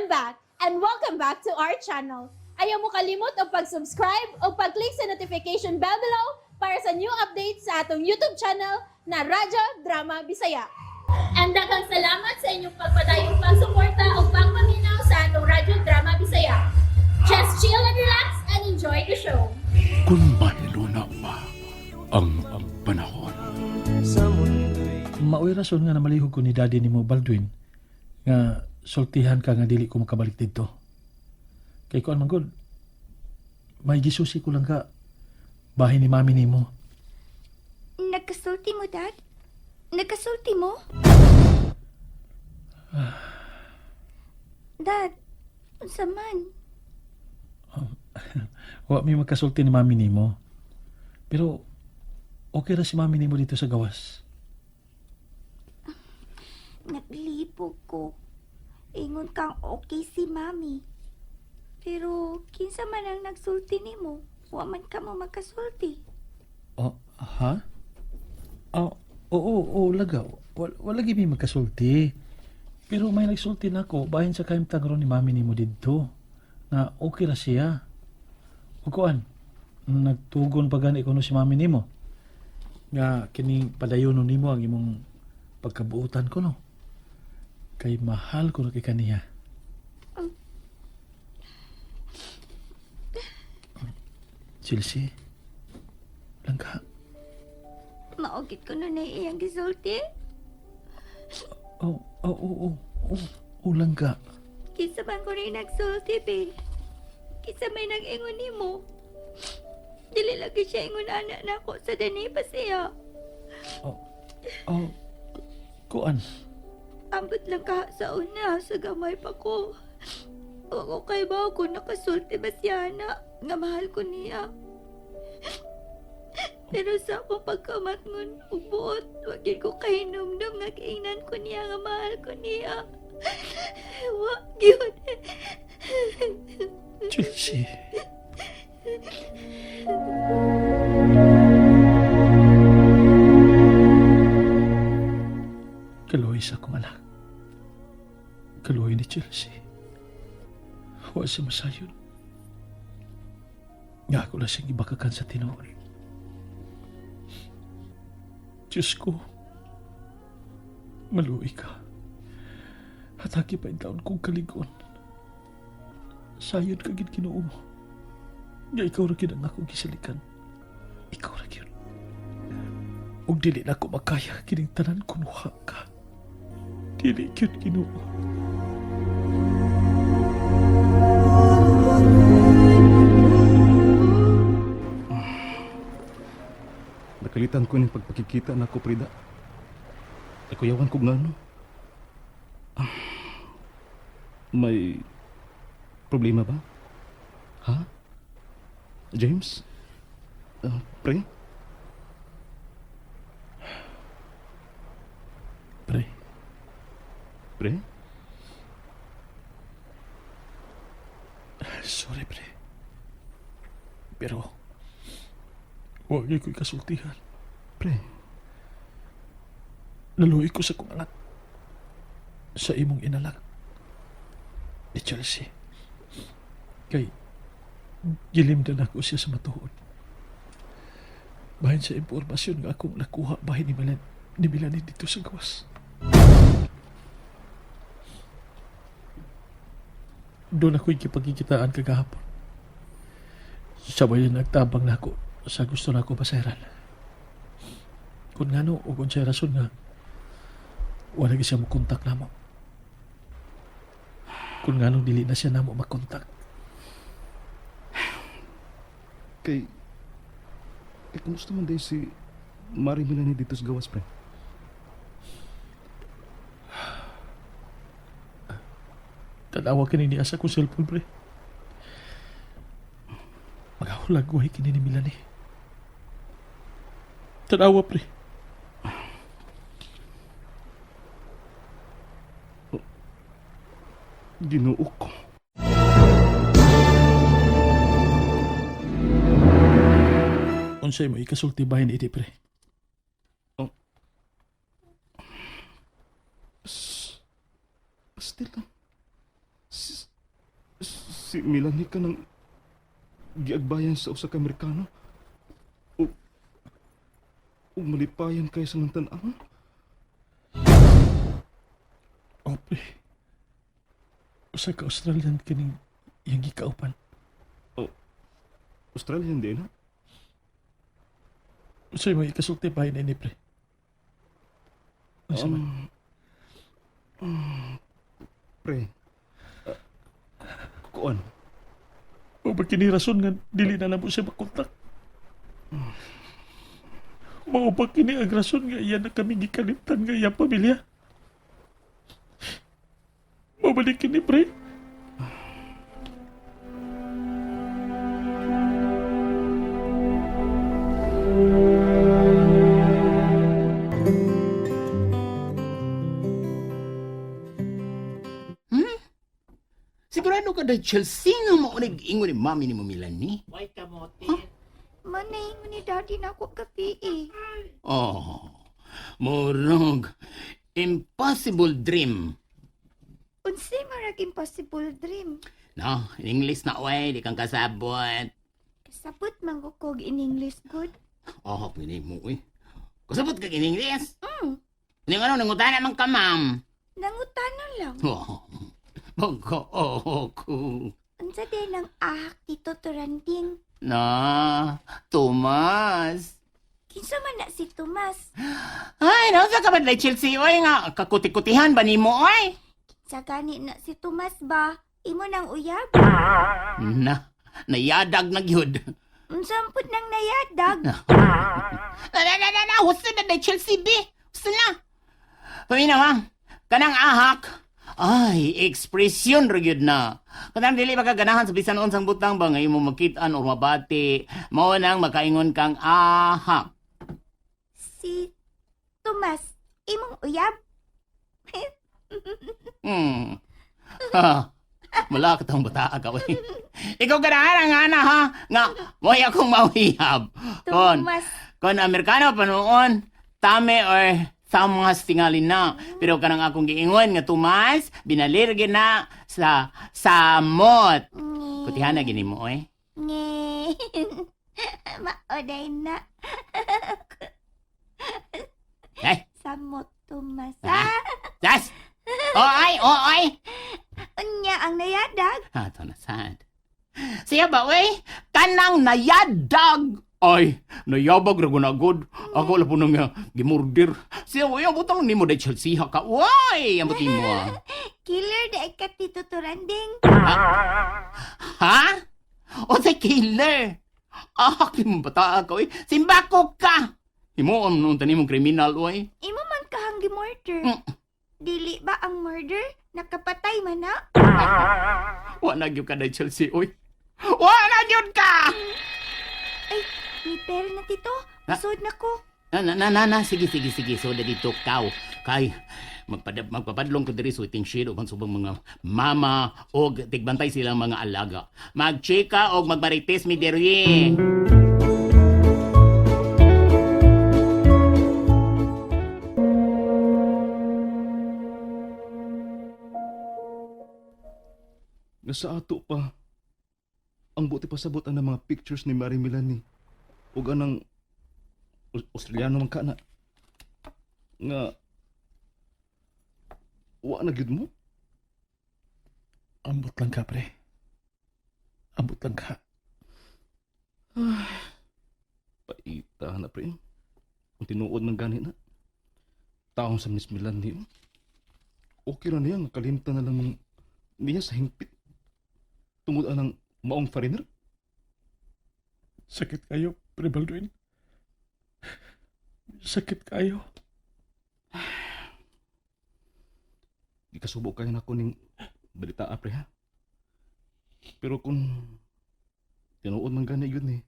I'm back, and welcome back to our channel. Ayaw mo kalimot o pag-subscribe o pag-click sa notification bell below para sa new updates sa atong YouTube channel na Radyo Drama Bisaya. And daghang salamat sa inyong pagpadayong pagsuporta o pagpaminaw sa atong Radyo Drama Bisaya. Just chill and relax and enjoy the show. Kung mahiluna pa ang panahon. Maoy rason nga namalihog ko ni daddy ni mo Baldwin nga sultihan ka nga dili ko makabalik dito. Kay ko man gud, may gisusi ko lang ka bahay ni mami ni mo. Nagkasulti mo, Dad? Nagkasulti mo? Dad, unsa man? Wa mi magkasulti ni mami ni mo. Pero okay ra si mami ni mo dito sa gawas. Naglipog ko. Ingon kang okay si Mami. Pero kinsa man ang nagsulti nimo, wa man ka mo magkasulti. Oh, ha? Oh, oo, laga. Wala gi mi magkasulti. Pero may nagsulti na ako bahin sa kaimtang ron ni mami ni mo dito na okay ra siya. O kuan, nagtugon pa gani kuno si mami ni mo. Nga kining padayon nimo ang imong pagkabuutan ko no. Kay mahal ko na kay kaniya. Chelsea, langka. Maugit ko na iyang gisulti. Langka. Kinsa man ko rin nagsulti, be. Kinsa may nag-ingon nimo. Dili lagi siya ingon anak na ako sa dani pa siya. Kuan. Ambot lang ka sa una, sa gamay pa ko. Ako kay ba ako nakasulti ba siya na nga mahal ko niya. Pero sa akong pagkamatngon ug buot, wagin ko kahinumdum nga kainan ko niya nga mahal ko niya. Wag yun. Chelsea. Kaluoy sa akong anak. Kaluoy ni Chelsea. Wa siya masayon. Nga ako na siyang ibakakan sa tinuon. Diyos ko, maluoy ka. Hataki pa yung taon kong kaligon. Sayon ka gid Ginoo mo. Nga ikaw ra gid ang akong gisalikan. Ikaw ra gid. Ug dili na ako makaya kining tanan kunuha ka. Dili gyud Ginoo. Nakalitan ko ng pagpakikita na ako, Prida. Nakuyawan ko nga, no? May problema ba? Ha? James? Pre? Pre, Pre? sorry pre. Pero huwag ko'y kasultihan. Pre? Naluoy ko sa kong anak. Sa imong inanak. Ni Chelsea. Kay gilimdan ako siya sa matuod. Bahin sa impormasyon nga akong nakuha bahin ni Melanie dito sa gawas. Doon ako'y kipagkikitaan kagahapon. Sabay nagtabang na ako sa gusto na ako paseran. Kung nga no, o kung siya rason nga, wala siya makontak na mo. Kung nga no, dili na siya na mo makontak. Kay kumusta man day si Mari Melanie dito sa gawas, pre? Tanawa ka niya sa kong cellphone, pre. Magahulag ko kini ni Melanie. Tanawa, pre. Ginoo ko. Unsay mo ikasulti bahin iti, pre. Still lang. si Melanie ka ng giagbayan sa usa ka Amerikano? O malipayan kay sa nantan-ang? O, pre. Usa ka Australian kining iyang gikaupan. Australian din, ha? Usay mo ikasulti pa ni pre. Asa man? Pre, kuan, O ba kini rason nga dili na namo siya makontak? Mao ba kini ang rason nga iya na kami gikalimtan nga iyang pamilya? Mabalik kini, pre. Sigurado ka dahil Chelsea nga mo nag-ingon ni mami ni mo Melanie. Why kamote? Manahingon ni daddy na ako gabi eh. Oh, morog. Impossible dream. Unsay marag impossible dream. No, in English na way, di kang kasabot. Kasabot manggukog in English good. Oh, pinay mo eh. Kasabot ka in English? Mm, Hindi ano, nangutan naman ka, ma'am. nangutana lang. Oh, mag-oo ko. Unsa din ang ahak dito turanding? Na, Tomas. Kinsa man na si Tomas? Ay, nausa ka ba dahil Chelsea, oy nga. Kakuti-kutihan ba ni mo, oy? Sa gani na si Tomas ba? Imo nang uyab? Na, nayadag na gyud. Unsampot nang nayadag? Husto na dahil Chelsea, B. Husto na. Pamina, ma'am. Kanang ahak. Ay, ekspresyon ra gyud na. Kanang dili magaganahan sa bisan unsang butang ba nga imo makit-an o mabati. Mao nang makaingon kang ahak. Si Tomas, imong uyab? Ha. Mula ka tong bata ka, wey. Ikaw ganahan nga na, ha? Nga, mo'y akong mauhihab. Tomas. Kon Amerikano pa noon, tame or samas tingalin na. Pero kanang akong giingon nga Tomas, binalirge na sa samot. Kutihan na gini mo, eh. Nge. Maoday na. Ay, Samot Tomas. das! Oy! Unya ang nayadag. Ato na sad. Siya ba, wey? Kanang nayadag! Ay, nayabag ra gunagod. Ako la po nang gimurder. Siya, wey, ang butang ni mo dahil Chelsea ha ka. Uy, ang buti mo, ah. Killer da ikat dito turanding. Ha? O sa killer? Ah, kim bata ka, wey. Simbako ka! Imo, nung tanim mong kriminal, wey. Imo man kahang gi-murder. Dili ba ang murder? Nakapatay man na? Wala gyud ka dahil Chelsea, oy. Wala gyud ka! Ay, may pera na tito. Ha? Isod na ko. Sige. So, dito kaw. Kay, magpapadlong ko diri sa waiting shed o subang mga mama o tigbantay silang mga alaga. Magchika o magmarites mi diri. Nga sa ato pa, ang buti pasabot ang mga pictures ni Mary Melanie. Ug anang Australiano man ka na. Nga, wa na gyud mo? Ambot lang ka, pre. Ambot lang ka. Paita na pre. Kung tinuod ng gani na. Taong sa Miss Melanie. Okay ra niya, kalimtan na lang niya sa hingpit. Tungod anang maong foreigner? Sakit kayo, pre Baldwin. Sakit kayo. Ikasubok kayo na ako ning balita pre ha. Pero kung tinuod man gani yun eh.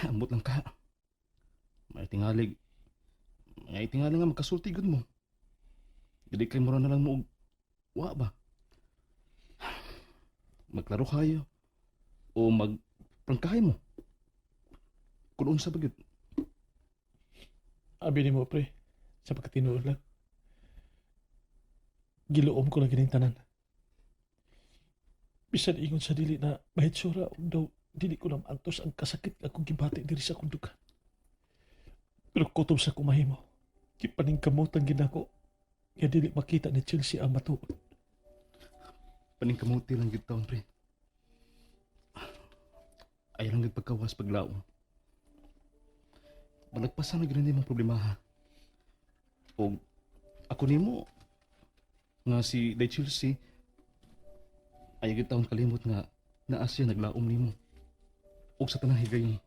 Ambot lang ka. May tingalig nga magkasulti gud mo. Dili kay mura na lang mo wa ba? Maglaro kayo o magprangkahay mo. Kung unsa ba gyud? Abi ni mo, pre. Sa pagkatinuod lang. Giluom ko lagi ng tanan. Bisan ingon sa dili na mahitsura og daw dili ko na maantos ang kasakit nga akong gibati diri sa kundukan. Pero kutob sa kumahimo, kipaningkamotang ginako nga dili makita ni Chelsea ang matuod. Paningkamuti lang yun taon, pre. Ayaw lang yun pagkawas paglaom. Malagpasan na ganun mong problema, ha? O ako nimo nga si Day Chelsea ayaw yun taon kalimot nga naa siya naglaom nimo. O sa tanang higayon.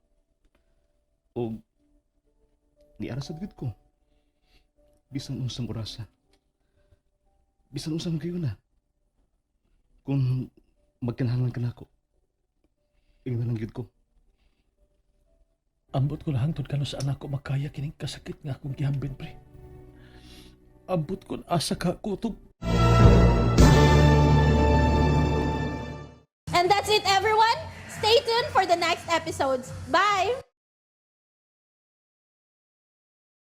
O niarasad gud ko. Bisan unsang orasa. Bisan unsang gayon na. Kung magkanahangan ka na ako, ingnan lang gid ko. Ambot ko lang hangtod kano sa anak ko makaya kining kasakit nga akong gihambin, pre. Ambot ko na asa ka kutob. And that's it, everyone. Stay tuned for the next episodes. Bye!